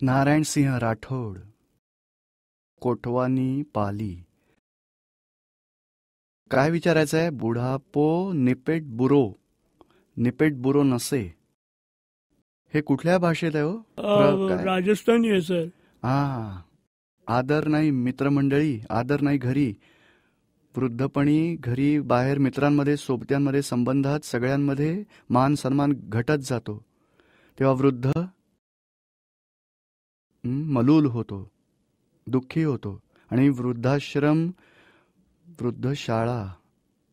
नारायणसिंह राठोड. कोठवानी पाली. काय विचारायचं आहे? बुढापो निपेट बुरो, निपेट बुरो नसे. हे कुठल्या भाषेत आहे हो? काय? राजस्थानी आहे सर. हा. आदर नाही मित्रमंडळी, आदर नाही घरी, वृद्धपणी घरी बाहेर मित्रांमध्ये सोबत्यांमध्ये संबंधात सगळ्यांमध्ये मान सन्मान घटत जातो. तेव्हा वृद्ध मलूल होतो, दुःखी होतो. आणि वृद्धाश्रम, वृद्धशाळा,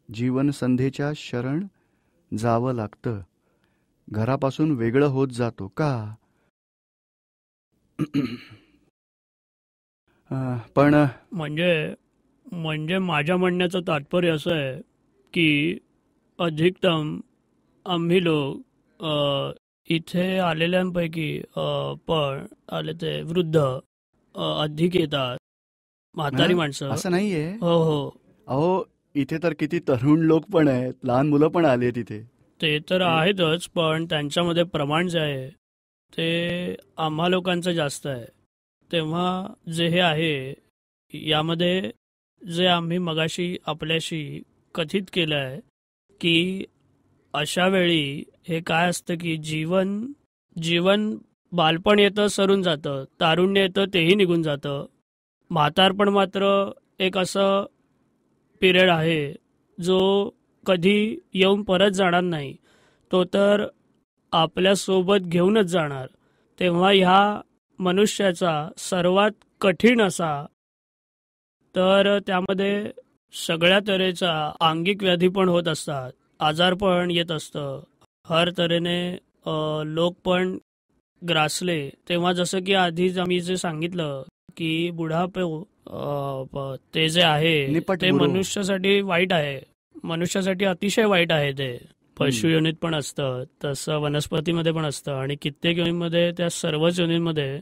जीवनसंध्येच्या शरण जावं लागतं. घरापासून वेगळं होत जातो का? पण म्हणजे माझ्या म्हणण्याचं तात्पर्य असं आहे की अधिकतम आम्ही लोक इथे आलेल्यांपैकी पण आले ते वृद्ध अधिक येतात, म्हातारी माणसं. असं नाहीये. हो हो. अहो, इथे तर किती तरुण लोक पण आहेत, लहान मुलं पण आले तिथे. ते तर आहेतच, पण त्यांच्यामध्ये प्रमाण जे आहे ते आम्हा लोकांचं जास्त आहे. तेव्हा जे हे आहे यामध्ये जे आम्ही मगाशी आपल्याशी कथित केलं आहे की अशा वेळी हे काय असतं की जीवन बालपण येतं, सरून जातं, तारुण्य येतं, तेही निघून जातं. म्हातारपण मात्र एक असं पिरियड आहे जो कधी येऊन परत जाणार नाही, तो तर आपल्यासोबत घेऊनच जाणार. तेव्हा ह्या मनुष्याचा सर्वात कठीण असा तर त्यामध्ये सगळ्या तऱ्हेचा अंगिक व्याधी पण होत असतात, आजार पण येत असतं, हर तऱ्हेने लोक पण ग्रासले. तेव्हा जसं की आधीच आम्ही जे सांगितलं की बुढापो ते जे आहे ते मनुष्यासाठी वाईट आहे, मनुष्यासाठी अतिशय वाईट आहे. ते पशु योनीत पण असतं, तसं वनस्पतीमध्ये पण असतं, आणि कित्येक योनीमध्ये, त्या सर्वच योनींमध्ये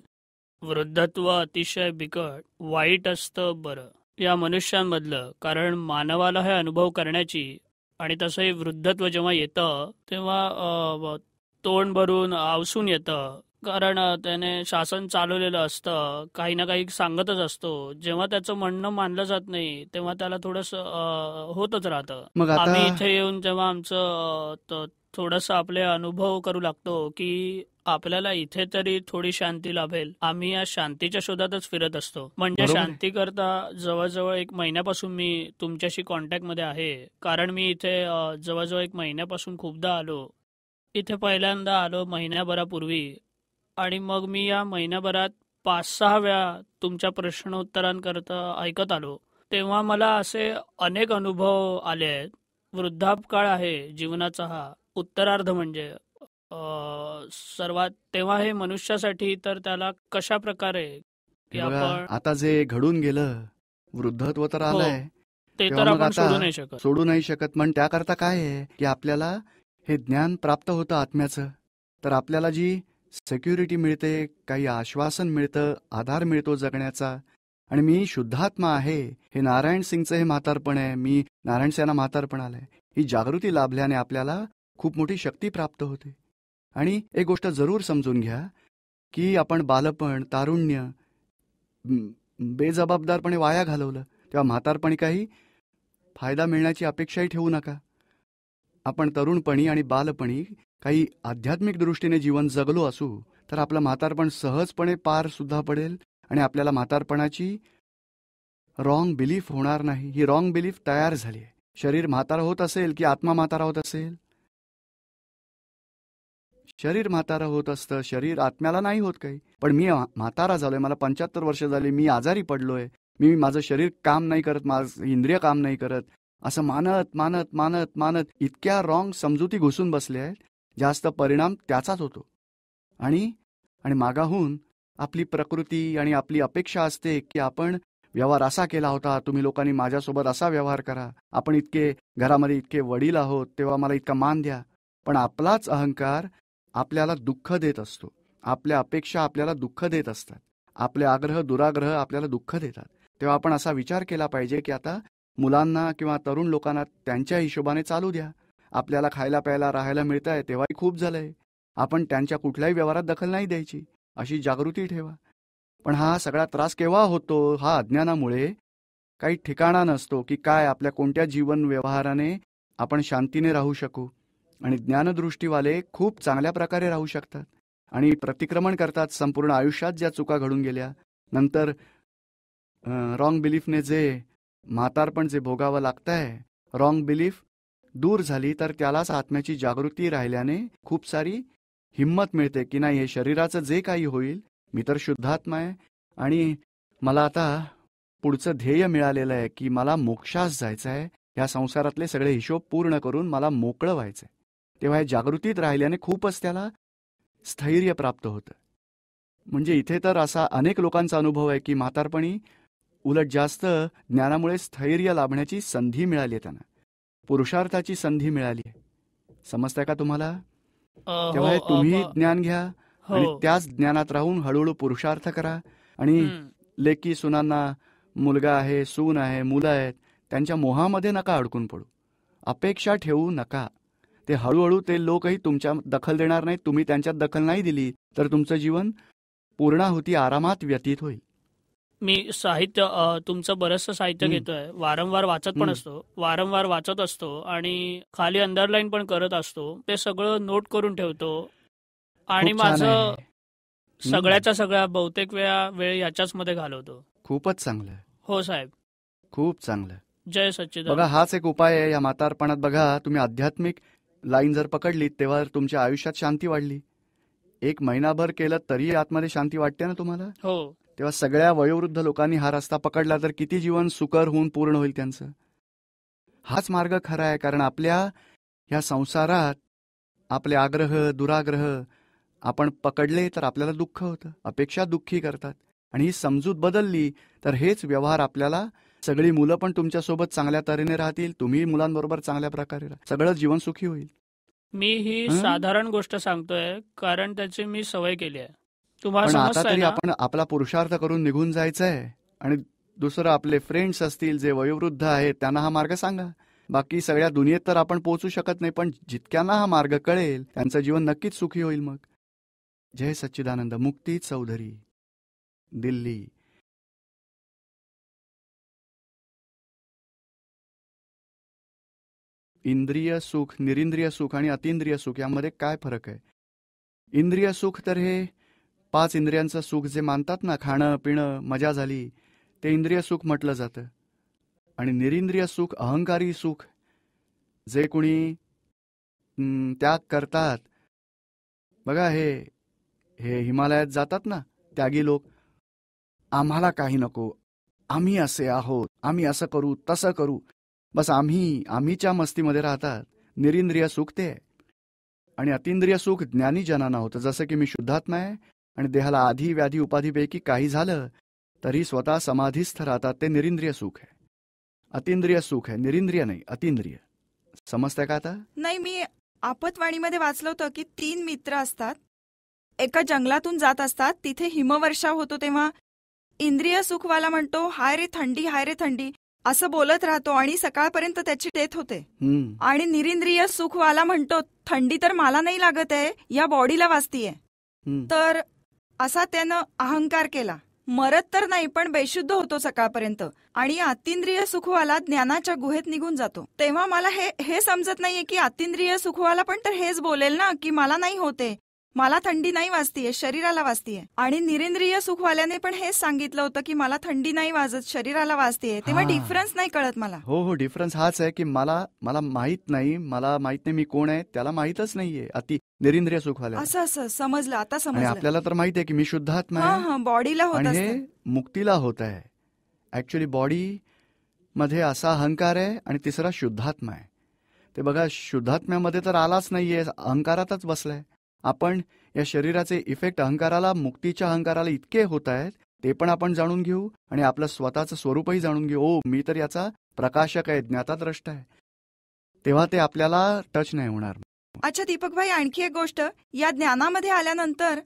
वृद्धत्व अतिशय बिकट वाईट असतं. बरं, या मनुष्यांमधलं, कारण मानवाला हे अनुभव करण्याची, आणि तसंही वृद्धत्व जेव्हा येतं तेव्हा तोंड भरून आवसून येतं, कारण त्याने शासन चालवलेलं असतं, काही ना काही सांगतच असतो. जेव्हा त्याचं म्हणणं मानलं जात नाही तेव्हा त्याला थोडंसं होतच राहतं. आम्ही इथे येऊन जेव्हा आमचं थोडंसं आपले अनुभव करू लागतो की आपल्याला इथे तरी थोडी शांती लाभेल, आम्ही या शांतीच्या शोधातच फिरत असतो. म्हणजे शांती करता जवळजवळ 1 महिन्यापासून मी तुमच्याशी कॉन्टॅक्ट मध्ये आहे, कारण मी इथे जवळजवळ 1 महिन्यापासून खूपदा आलो. इथे पहिल्यांदा आलो महिन्याभरापूर्वी, आणि मग मी या महिन्याभरात 5-6 वेळा तुमच्या प्रश्नोत्तरांकरता ऐकत आलो. तेव्हा मला असे अनेक अनुभव आले आहेत. वृद्धापकाळ आहे जीवनाचा हा उत्तरार्ध, म्हणजे सर्वात. तेव्हा हे मनुष्यासाठी तर त्याला कशा प्रकारे की आपण आता जे घडून गेलं, वृद्धत्व तर आलंय, ते तर आपण सोडू नाही शकत. पण त्याकरता काय आहे की आपल्याला हे ज्ञान प्राप्त होतं आत्म्याचं, तर आपल्याला जी सिक्युरिटी मिळते, काही आश्वासन मिळतं, आधार मिळतो जगण्याचा. आणि मी शुद्धात्मा आहे, हे नारायण सिंगचं हे म्हातारपण आहे, मी नारायण सिंहांना म्हातारपण आलंय, ही जागृती लाभल्याने आपल्याला खूप मोठी शक्ती प्राप्त होते. आणि एक गोष्ट जरूर समजून घ्या की आपण बालपण, तारुण्य बेजबाबदारपणे वाया घालवलं, तेव्हा म्हातारपणी काही फायदा मिळण्याची अपेक्षाही ठेवू नका. आपण तरुणपणी आणि बालपणी काही आध्यात्मिक दृष्टीने जीवन जगलो असू तर आपलं म्हातारपण सहजपणे पार सुद्धा पडेल, आणि आपल्याला म्हातारपणाची रॉंग बिलीफ होणार नाही. ही रॉंग बिलीफ तयार झाली आहे. शरीर म्हातारा होत असेल की आत्मा म्हातारा होत असेल? शरीर म्हातारा होत असतं, शरीर आत्म्याला नाही होत काही. पण मी म्हातारा झालोय, मला 75 वर्ष झाली, मी आजारी पडलोय, मी माझं शरीर काम नाही करत, माझं इंद्रिय काम नाही करत, असं मानत मानत मानत मानत इतक्या रॉंग समजुती घुसून बसल्या आहेत, जास्त परिणाम त्याचाच होतो. आणि मागाहून आपली प्रकृती आणि आपली अपेक्षा असते की आपण व्यवहार असा केला होता, तुम्ही लोकांनी माझ्यासोबत असा व्यवहार करा, आपण इतके घरामध्ये इतके वडील आहोत तेव्हा मला इतका मान द्या. पण आपलाच अहंकार आपल्याला दुःख देत असतो, आपल्या अपेक्षा आपल्याला दुःख देत असतात, आपले आग्रह दुराग्रह आपल्याला दुःख देतात. तेव्हा आपण असा विचार केला पाहिजे की आता मुलांना किंवा तरुण लोकांना त्यांच्या हिशोबाने चालू द्या. आपल्याला खायला प्यायला राहायला मिळत आहे तेव्हाही खूप झालंय, आपण त्यांच्या कुठल्याही व्यवहारात दखल नाही द्यायची. अशी जागृती ठेवा. पण हा सगळा त्रास केव्हा होतो? हा अज्ञानामुळे. काही ठिकाणा नसतो की काय आपल्या कोणत्या जीवन व्यवहाराने आपण शांतीने राहू शकू. आणि ज्ञानदृष्टीवाले खूप चांगल्या प्रकारे राहू शकतात आणि प्रतिक्रमण करतात संपूर्ण आयुष्यात ज्या चुका घडून गेल्या. नंतर रॉंग बिलीफने जे म्हातारपण जे भोगावं लागतंय, रॉंग बिलीफ दूर झाली तर त्यालाच आत्म्याची जागृती राहिल्याने खूप सारी हिंमत मिळते की नाही, हे शरीराचं जे काही होईल, मी तर शुद्धात्मा आहे आणि मला आता पुढचं ध्येय मिळालेलं आहे की मला मोक्षास जायचं आहे. या संसारातले सगळे हिशोब पूर्ण करून मला मोकळं व्हायचं आहे. तेव्हा हे जागृतीत राहिल्याने खूपच त्याला स्थैर्य प्राप्त होतं. म्हणजे इथे तर असा अनेक लोकांचा अनुभव आहे की म्हातारपणी उलट जास्त ज्ञानामुळे स्थैर्य लाभण्याची संधी मिळाली आहे त्यांना, पुरुषार्थाची संधी मिळाली आहे. समजतंय का तुम्हाला? तेव्हा हे तुम्ही ज्ञान घ्या आणि त्याच ज्ञानात राहून हळूहळू पुरुषार्थ करा. आणि लेकी सुनांना मुलगा आहे, सून आहे, मुलं आहेत, त्यांच्या मोहामध्ये नका अडकून पडू. अपेक्षा ठेवू नका. ते हळूहळू ते लोकही तुमच्या दखल देणार नाहीत. तुम्ही त्यांच्यात दखल नाही दिली तर तुमचं जीवन पूर्णाहुती आरामात व्यतीत होईल. मी साहित्य तुमचं बरंचसं साहित्य घेतोय, वारंवार वाचत पण असतो, वारंवार वाचत असतो आणि खाली अंडरलाईन पण करत असतो. ते सगळं नोट करून ठेवतो आणि माझं सगळ्याच्या सगळ्या बहुतेक वेळ याच्याच मध्ये घालवतो. खूपच चांगलं. हो साहेब, खूप चांगलं. जय सच्चिदानंद. बघा, हाच एक उपाय आहे या म्हातारपणात. बघा, तुम्ही आध्यात्मिक लाईन जर पकडलीत तेव्हा तुमच्या आयुष्यात शांती वाढली. 1 महिनाभर केलं तरी आतमध्ये शांती वाटते ना तुम्हाला? हो. तेव्हा सगळ्या वयोवृद्ध लोकांनी हा रस्ता पकडला तर किती जीवन सुकर होऊन पूर्ण होईल त्यांचं. हाच मार्ग खरा आहे. कारण आपल्या ह्या संसारात आपले आग्रह दुराग्रह आपण पकडले तर आपल्याला दुःख होतं, अपेक्षा दुःखी करतात. आणि ही समजूत बदलली तर हेच व्यवहार आपल्याला, सगळी मुलं पण तुमच्यासोबत चांगल्या तऱ्हेने राहतील, तुम्ही मुलांबरोबर चांगल्या प्रकारे राहा, सगळं जीवन सुखी होईल. मी ही साधारण गोष्ट सांगतोय कारण त्याची मी सवय केली आहे. तुम्हाला पण आता समजतंय तरी ना? आपण आपला पुरुषार्थ करून निघून जायचं आहे. आणि दुसरं, आपले फ्रेंड्स असतील जे वयोवृद्ध आहेत त्यांना हा मार्ग सांगा. बाकी सगळ्या दुनियेत तर आपण पोहोचू शकत नाही, पण जितक्यांना हा मार्ग कळेल त्यांचं जीवन नक्कीच सुखी होईल. मग जय सच्चिदानंद. मुक्ती चौधरी, दिल्ली. इंद्रिय सुख, निरिंद्रिय सुख आणि अतिंद्रिय सुख यामध्ये काय फरक आहे? इंद्रिय सुख तर हे 5 इंद्रियांचं सुख जे मानतात ना, खाणं पिणं मजा झाली, ते इंद्रिय सुख म्हटलं जातं. आणि निरिंद्रिय सुख, अहंकारी सुख, जे कुणी त्याग करतात. बघा, हे हिमालयात जातात ना त्यागी लोक, आम्हाला काही नको, आम्ही असे आहोत, आम्ही असं करू तसं करू, बस आम्हीच्या मस्तीमध्ये राहतात. निरिंद्रिय सुख ते आहे. आणि अतिंद्रिय सुख ज्ञानी जनांना होतं. जसं की मी शुद्धात्मा आहे आणि देहाला आधी व्याधी उपाधीपैकी काही झालं तरी स्वतः समाधीस्थ राहतात, ते निरिंद्रिय सुख आहे. अतिंद्रिय सुख आहे, निरिंद्रिय नाही, अतिंद्रिय. समजतंय का आता? नाही, मी आपतवाणीमध्ये वाचलं होतं की 3 मित्र असतात, एका जंगलातून जात असतात, तिथे हिमवर्षाव होतो तेव्हा इंद्रिय सुखवाला म्हणतो हाय रे थंडी, हाय रे थंडी असं बोलत राहतो आणि सकाळपर्यंत त्याची डेथ होते. आणि निरिंद्रिय सुखवाला म्हणतो थंडी तर मला नाही लागत आहे, या बॉडीला वाजतीये. तर असा त्यानं अहंकार केला, मरत तर नाही पण बेशुद्ध होतो सकाळपर्यंत. आणि अतिंद्रिय सुखवाला ज्ञानाच्या गुहेत निघून जातो. तेव्हा मला हे समजत नाहीये की अतिंद्रिय सुखवाला पण तर हेच बोलेल ना की मला नाही होते, मला थंडी नाही वाजतीये, शरीराला वाजतीये. आणि निरिंद्रिय सुखवाल्याने पण हेच सांगितलं होतं की मला थंडी नाही वाजत, शरीराला वाजतीये. तेव्हा डिफरन्स नाही कळत मला. हो, डिफरन्स हाच आहे की मला माहित नाही, मी कोण आहे त्याला माहितच नाहीये. निरिंद्रिय सुखवाल्या असं समजलं, आता समजलं. आपल्याला तर माहिती आहे की मी शुद्धात्मा आहे, बॉडीला होत आणि हे मुक्तीला होत आहे. ऍक्च्युली बॉडी मध्ये असा अहंकार आहे आणि तिसरा शुद्धात्मा आहे. ते बघा, शुद्धात्म्यामध्ये तर आलाच नाहीये, अहंकारातच बसलाय. आपण या शरीराचे इफेक्ट अहंकाराला, मुक्तीच्या अहंकाराला इतके होत आहेत, ते पण आपण जाणून घेऊ आणि आपलं स्वतःचं स्वरूपही जाणून घेऊ. ओ, मी तर याचा प्रकाशक आहे, ज्ञाताद्रष्टा आहे. तेव्हा ते आपल्याला टच नाही होणार. अच्छा दीपक भाई, आणखी एक गोष्ट, या ज्ञानामध्ये आल्यानंतर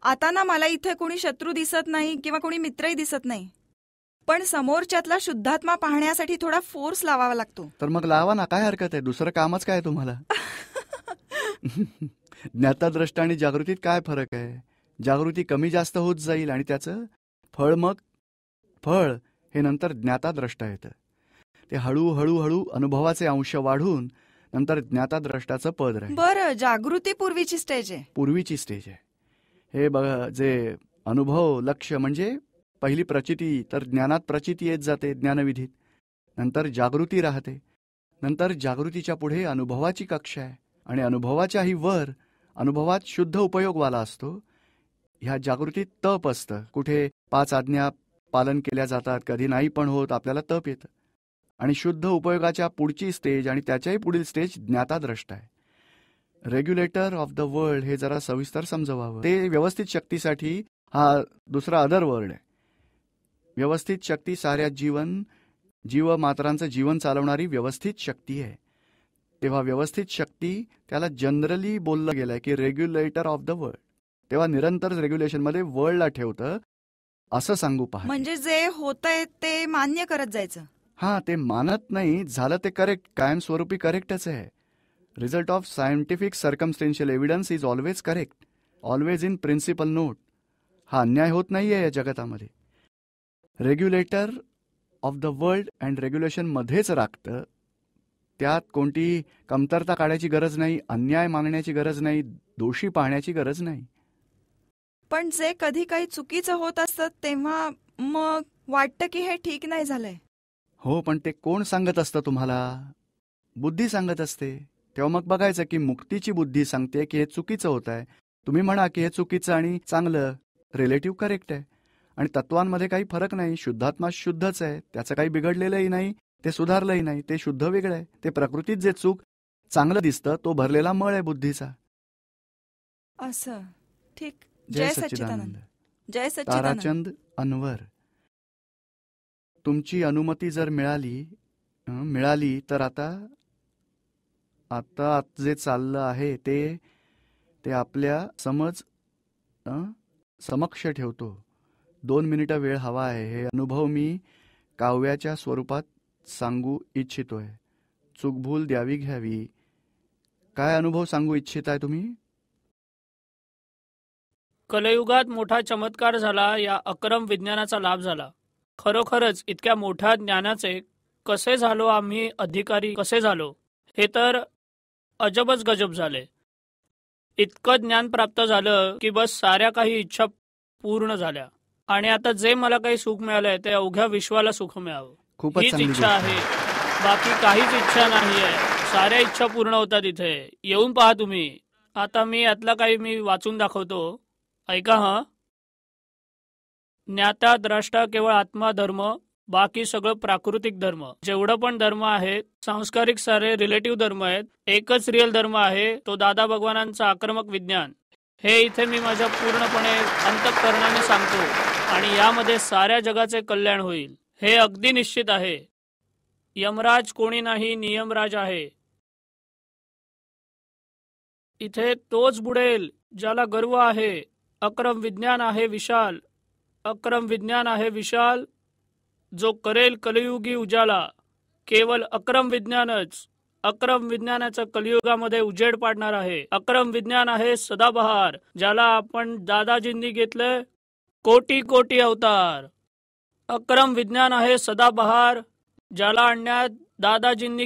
आता ना मला इथे कोणी शत्रू दिसत नाही किंवा कोणी मित्रही दिसत नाही, पण समोरच्यातला शुद्धात्मा पाहण्यासाठी थोडा फोर्स लावावा लागतो. तर मग लावा ना, काय हरकत आहे, दुसरं कामच काय तुम्हाला? ज्ञाताद्रष्टा आणि जागृतीत काय फरक आहे? जागृती कमी जास्त होत जाईल आणि त्याचं फळ हे नंतर ज्ञाताद्रष्टा येतं. ते हळूहळू अनुभवाचे अंश वाढून नंतर ज्ञाताद्रष्टाचं पद राहील. बरं, जागृती पूर्वीची स्टेज आहे. पूर्वीची स्टेज आहे. हे बघा, जे अनुभव लक्ष म्हणजे पहिली प्रचिती, तर ज्ञानात प्रचिती येत जाते ज्ञानविधीत, नंतर जागृती राहते, नंतर जागृतीच्या पुढे अनुभवाची कक्षा आहे आणि अनुभवाच्याही वर अनुभवात शुद्ध उपयोगवाला असतो. ह्या जागृतीत तप असतं. कुठे 5 आज्ञा पालन केल्या जातात, कधी नाही पण होत, आपल्याला तप येतं. आणि शुद्ध उपयोगाच्या पुढची स्टेज आणि त्याच्याही पुढील स्टेज ज्ञाताद्रष्टा आहे. रेग्युलेटर ऑफ द वर्ल्ड हे जरा सविस्तर समजवावं. ते व्यवस्थित शक्तीसाठी हा दुसरा अदर वर्ड आहे. व्यवस्थित शक्ती साऱ्या जीवमात्रांचं जीवन चालवणारी व्यवस्थित शक्ती आहे. तेव्हा व्यवस्थित शक्ती त्याला जनरली बोललं गेलंय की रेग्युलेटर ऑफ द वर्ल्ड. तेव्हा निरंतर रेग्युलेशनमध्ये वर्ल्डला ठेवतं असं सांगू पहा. म्हणजे जे होतंय ते मान्य करत जायचं. हां, ते मानत नाही, झालं ते करेक्ट, कायमस्वरूपी करेक्टच आहे. Result of scientific circumstantial evidence is always correct, always in principle note. हा अन्याय होत नाहीये या जगतामध्ये. Regulator of the world and regulation मध्येच राखतं. त्यात कोणती कमतरता काढायची गरज नाही, अन्याय मानण्याची गरज नाही, दोषी पाहण्याची गरज नाही. पण जे कधी काही चुकीचं होत असतं तेव्हा मग वाटतं की हे ठीक नाही झालंय. हो, पण ते कोण सांगत असतं तुम्हाला? बुद्धी सांगत असते. तेव्हा मग बघायचं की मुक्तीची बुद्धी सांगते की हे चुकीचं होत आहे. तुम्ही म्हणा की हे चुकीचं आणि चांगलं रिलेटिव्ह करेक्ट आहे आणि तत्वांमध्ये काही फरक नाही. शुद्धात्मा शुद्धच आहे, त्याचं काही बिघडलेलंही नाही, ते सुधारलंही नाही, ते शुद्ध वेगळं आहे. ते प्रकृतीत जे चूक चांगलं दिसतं तो भरलेला मळ आहे बुद्धीचा. असं ठीक. जय सच्चिदानंद. जय सच्चिदानंद. ताराचंद अनवर, तुमची अनुमती जर मिळाली तर आता जे चाललं आहे ते आपल्या समक्ष ठेवतो. 2 मिनिटं वेळ हवा आहे. हे अनुभव मी काव्याच्या स्वरूपात सांगू इच्छितोय. चूकभूल द्यावी घ्यावी. काय अनुभव सांगू इच्छिताय तुम्ही? कलयुगात मोठा चमत्कार झाला. या अक्रम विज्ञानाचा लाभ झाला. खरोखरच इतक्या मोठ्या ज्ञानाचे कसे झालो आम्ही अधिकारी, कसे झालो हे तर अजबच गजब झाले. इतकं ज्ञान प्राप्त झालं की बस साऱ्या काही इच्छा पूर्ण झाल्या आणि आता जे मला काही सुख मिळालंय ते अवघ्या विश्वाला सुख मिळावं हीच इच्छा आहे. बाकी काहीच इच्छा नाहीये. साऱ्या इच्छा पूर्ण होतात इथे. येऊन पहा तुम्ही. आता मी यातला काही मी वाचून दाखवतो, ऐका. ज्ञाता द्रष्टा केवळ आत्मा धर्म, बाकी सगळं प्राकृतिक धर्म. जेवढं पण धर्म आहेत सांस्कारिक सारे रिलेटिव्ह धर्म आहेत. एकच रिअल धर्म आहे, तो दादा भगवानांचा आक्रमक विज्ञान. हे इथे मी माझ्या पूर्णपणे अंतःकरणाने सांगतो आणि यामध्ये साऱ्या जगाचे कल्याण होईल हे अगदी निश्चित आहे. यमराज कोणी नाही, नियमराज आहे. इथे तोच बुडेल ज्याला गर्व आहे. अक्रम विज्ञान आहे विशाल, अक्रम विज्ञान आहे विशाल, जो करेल कलियुगी उजाला. केवळ अक्रम विज्ञानच, अक्रम विज्ञानाचा कलियुगामध्ये उजेड पाडणार आहे. अक्रम विज्ञान आहे सदाबहार, ज्याला आपण दादाजींनी घेतले कोटी कोटी अवतार. अक्रम विज्ञान आहे सदाबहार, ज्याला आणण्यात दादाजींनी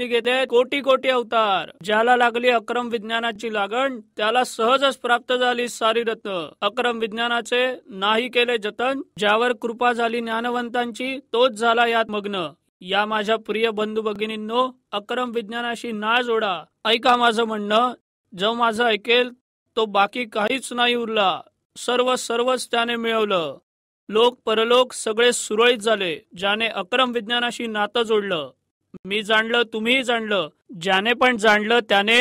घेतले कोटी कोटी अवतार. ज्याला लागली अक्रम विज्ञानाची लागण त्याला सहजच प्राप्त झाली सारी रत्न. अक्रम विज्ञानाचे नाही केले जतन, ज्यावर कृपा झाली ज्ञानवंतांची तोच झाला यात मग्न. या माझ्या प्रिय बंधू भगिनींनो, अक्रम विज्ञानाशी नाळ जोडा. ऐका माझं म्हणणं. जो माझं ऐकेल तो बाकी काहीच नाही उरला. सर्वच त्याने मिळवलं. लोक परलोक सगळे सुरळीत झाले ज्याने अक्रम विज्ञानाशी नातं जोडलं. मी जाणलं, तुम्हीही जाणलं. ज्याने पण जाणलं त्याने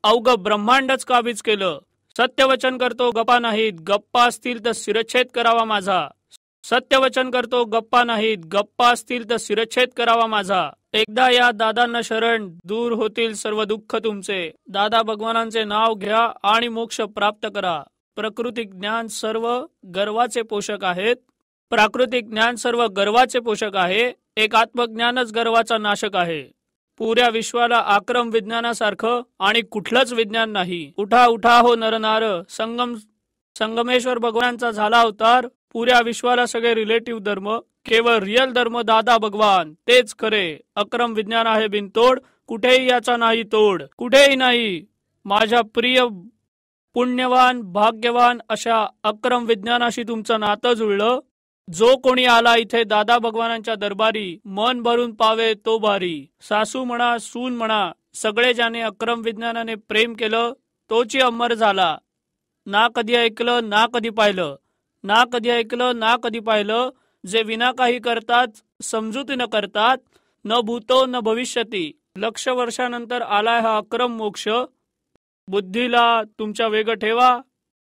अवघं ब्रह्मांडच काबीज केलं. सत्यवचन करतो गप्पा नाहीत, गप्पा असतील तर शिरच्छेद करावा माझा. सत्यवचन करतो गप्पा नाहीत, गप्पा असतील तर शिरच्छेद करावा माझा. एकदा या दादांना शरण, दूर होतील सर्व दुःख तुमचे. दादा भगवानांचे नाव घ्या आणि मोक्ष प्राप्त करा. प्राकृतिक ज्ञान सर्व गर्वाचे पोषक आहेत. प्राकृतिक ज्ञान सर्व गर्वाचे पोषक आहे. एक आत्मज्ञानच गर्वाचा नाशक आहे. पुऱ्या विश्वाला आक्रम विज्ञानासारखं आणि कुठलंच विज्ञान नाही. उठा उठा हो नरनार, संगमेश्वर भगवानांचा झाला अवतार. पुऱ्या विश्वाला सगळे रिलेटिव्ह धर्म, केवळ रिअल धर्म दादा भगवान तेच खरे. अक्रम विज्ञान आहे बिनतोड, कुठेही याचा नाही तोड, कुठेही नाही. माझ्या प्रिय पुण्यवान भाग्यवान अशा अक्रम विज्ञानाशी तुमचं नातं जुळलं. जो कोणी आला इथे दादा भगवानांच्या दरबारी, मन भरून पावे तो भारी. सासू म्हणा सून म्हणा, सगळे ज्याने अक्रम विज्ञानाने प्रेम केलं तोची अमर झाला. ना कधी ऐकलं ना कधी पाहिलं, ना कधी ऐकलं ना कधी पाहिलं. जे विना काही करतात, समजुती न करतात, न भूतो न भविष्यती. लक्ष वर्षानंतर आलाय हा अक्रम मोक्ष. बुद्धीला तुमच्या वेग ठेवा,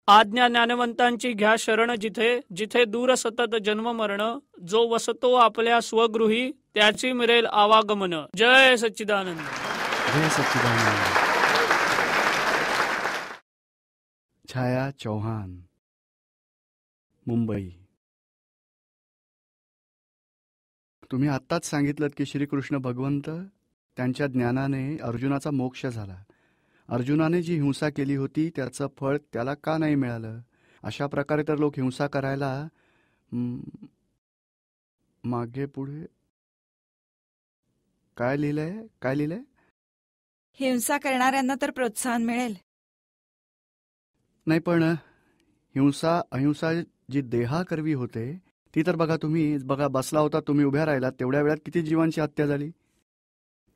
आज्ञा ज्ञानवंतांची घ्या शरण. जिथे जिथे दूर सतत जन्म मरण, जो वसतो आपल्या स्वगृही त्याची मिळेल आवागमन. जय सच्चिदानंद. जय सच्चिदानंद. छाया चौहान, मुंबई. तुम्ही आत्ताच सांगितलं की श्रीकृष्ण भगवंत त्यांच्या ज्ञानाने अर्जुनाचा मोक्ष झाला. अर्जुनाने जी हिंसा केली होती त्याचं फळ त्याला का नाही मिळालं? अशा प्रकारे तर लोक हिंसा करायला मागे पुढे काय लिहिलंय? हिंसा करणाऱ्यांना तर प्रोत्साहन मिळेल. नाही, पण हिंसा अहिंसा जी देहाकरवी होते ती तर बघा. तुम्ही बघा, बसला होता तुम्ही, उभ्या राहिलात, तेवढ्या वेळात किती जीवांची हत्या झाली.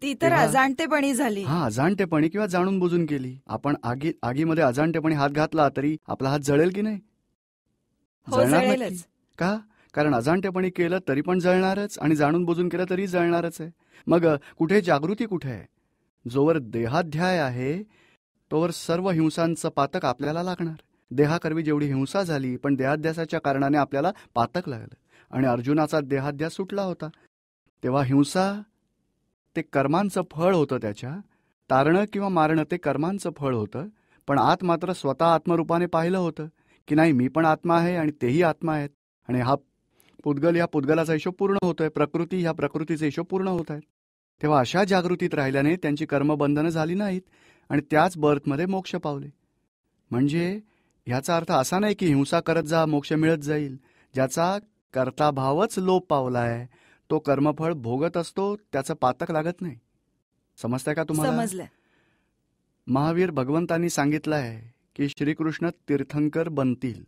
ती तर अजाणतेपणी झाली. हा, अजाणतेपणी किंवा जाणून बुजून केली. आपण आगीमध्ये अजाणतेपणी हात घातला तरी आपला हात जळेल की नाही? जळणार नक्की. का? कारण अजाणतेपणी केलं तरी पण जळणारच, आणि जाणून बुजून केलं तरी जळणारच आहे. मग कुठे जागृती कुठे आहे? जोवर देहाध्याय आहे तोवर सर्व हिंसांचं पातक आपल्याला लागणार. देहाकरवी जेवढी हिंसा झाली, पण देहाध्यासाच्या कारणाने आपल्याला पातक लागलं. आणि अर्जुनाचा देहाध्यास सुटला होता. तेव्हा हिंसा ते कर्मांचं फळ होतं. त्याच्या तारणं किंवा मारणं ते कर्मांचं फळ होतं. पण आत मात्र स्वतः आत्मरूपाने पाहिलं होतं की नाही, मी पण आत्मा आहे आणि तेही आत्मा आहेत, आणि हा पुद्गल या पुद्गलाचा हिशोब पूर्ण होतोय, प्रकृती ह्या प्रकृतीचा हिशोब पूर्ण होत आहेत. तेव्हा अशा जागृतीत राहिल्याने त्यांची कर्मबंधनं झाली नाहीत आणि त्याच बर्थमध्ये मोक्ष पावले. म्हणजे ह्याचा अर्थ असा नाही की हिंसा करत जा मोक्ष मिळत जाईल. ज्याचा कर्ताभावच लोप पावलाय तो कर्मफळ भोगत असतो, त्याचं पातक लागत नाही. समजतंय का तुम्हाला? समजलं. महावीर भगवंतांनी सांगितलं आहे की श्रीकृष्ण तीर्थंकर बनतील.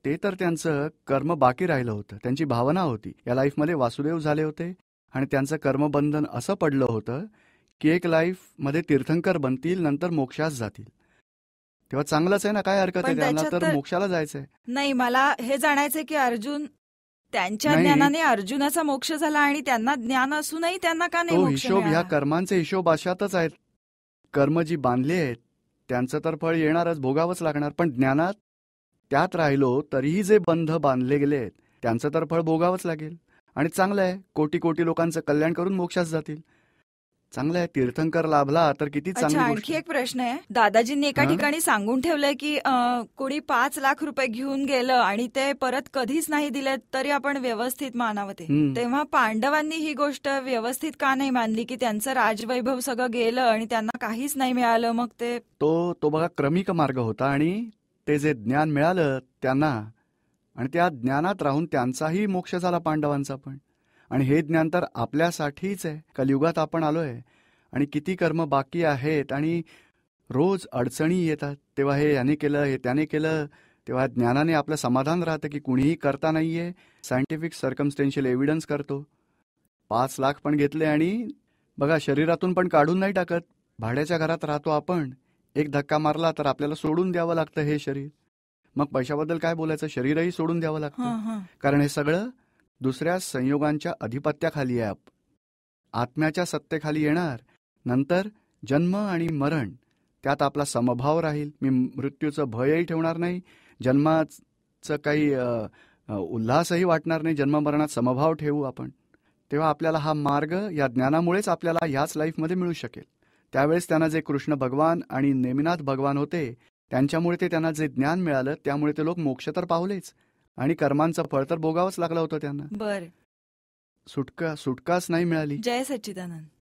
ते तर त्यांचं कर्म बाकी राहिलं होतं, त्यांची भावना होती. या लाईफमध्ये वासुदेव झाले होते आणि त्यांचं कर्मबंधन असं पडलं होतं की एक लाईफमध्ये तीर्थंकर बनतील, नंतर मोक्षास जातील. तेव्हा चांगलंच आहे ना, काय हरकत आहे त्यांना तर मोक्षाला जायचंय. नाही, मला हे जाणायचंय की अर्जुन त्यांच्या ज्ञानाने अर्जुनाचा मोक्ष झाला आणि त्यांना ज्ञान असूनही त्यांना का नाही मोक्ष हिशोब ह्या कर्मांचे हिशोब अशातच आहेत. कर्म जी बांधली आहेत त्यांचं तर फळ येणारच, भोगावंच लागणार. पण ज्ञानात त्यात राहिलो तरीही जे बंध बांधले गेले आहेत त्यांचं तर फळ भोगावंच लागेल. आणि चांगलं आहे, कोटी कोटी लोकांचं कल्याण करून मोक्षास जातील. चांगलं आहे, तीर्थंकर लाभला तर किती चांगली गोष्ट. आणखी एक प्रश्न आहे. दादाजींनी एका ठिकाणी सांगून ठेवलंय की कोणी 5 लाख रुपये घेऊन गेलं आणि ते परत कधीच नाही दिले तरी आपण व्यवस्थित मानावं ते. तेव्हा पांडवांनी ही गोष्ट व्यवस्थित का नाही मानली की त्यांचं राजवैभव सगळं गेलं आणि त्यांना काहीच नाही मिळालं? मग ते तो बघा क्रमिक मार्ग होता आणि ते जे ज्ञान मिळालं त्यांना, आणि त्या ज्ञानात राहून त्यांचाही मोक्ष झाला, पांडवांचा पण. आणि हे ज्ञान तर आपल्यासाठीच आहे. कलियुगात आपण आलोय आणि किती कर्म बाकी आहेत आणि रोज अडचणी येतात. तेव्हा हे याने केलं, हे त्याने केलं, तेव्हा ज्ञानाने आपलं समाधान राहतं की कुणीही करता नाहीये. सायंटिफिक सर्कमस्टेन्शियल एव्हिडन्स करतो. 5 लाख पण घेतले आणि बघा शरीरातून पण काढून नाही टाकत. भाड्याच्या घरात राहतो आपण, एक धक्का मारला तर आपल्याला सोडून द्यावं लागतं हे शरीर. मग पैशाबद्दल काय बोलायचं, शरीरही सोडून द्यावं लागतं. कारण हे सगळं दुसऱ्या संयोगांच्या अधिपत्याखाली आहे. आत्म्याच्या सत्तेखाली येणार. नंतर जन्म आणि मरण, त्यात आपला समभाव राहील. मी मृत्यूचं भयही ठेवणार नाही, जन्माचं काही उल्हासही वाटणार नाही. जन्ममरणात समभाव ठेवू आपण. तेव्हा आपल्याला हा मार्ग या ज्ञानामुळेच आपल्याला ह्याच लाईफमध्ये मिळू शकेल. त्यावेळेस त्यांना जे कृष्ण भगवान आणि नेमिनाथ भगवान होते त्यांच्यामुळे ते त्यांना जे ज्ञान मिळालं त्यामुळे ते लोक मोक्ष तर पावलेच आणि कर्मांचं फळ तर भोगावंच लागलं होतं त्यांना. बरं. सुटकाच नाही मिळाली. जय सच्चिदानंद.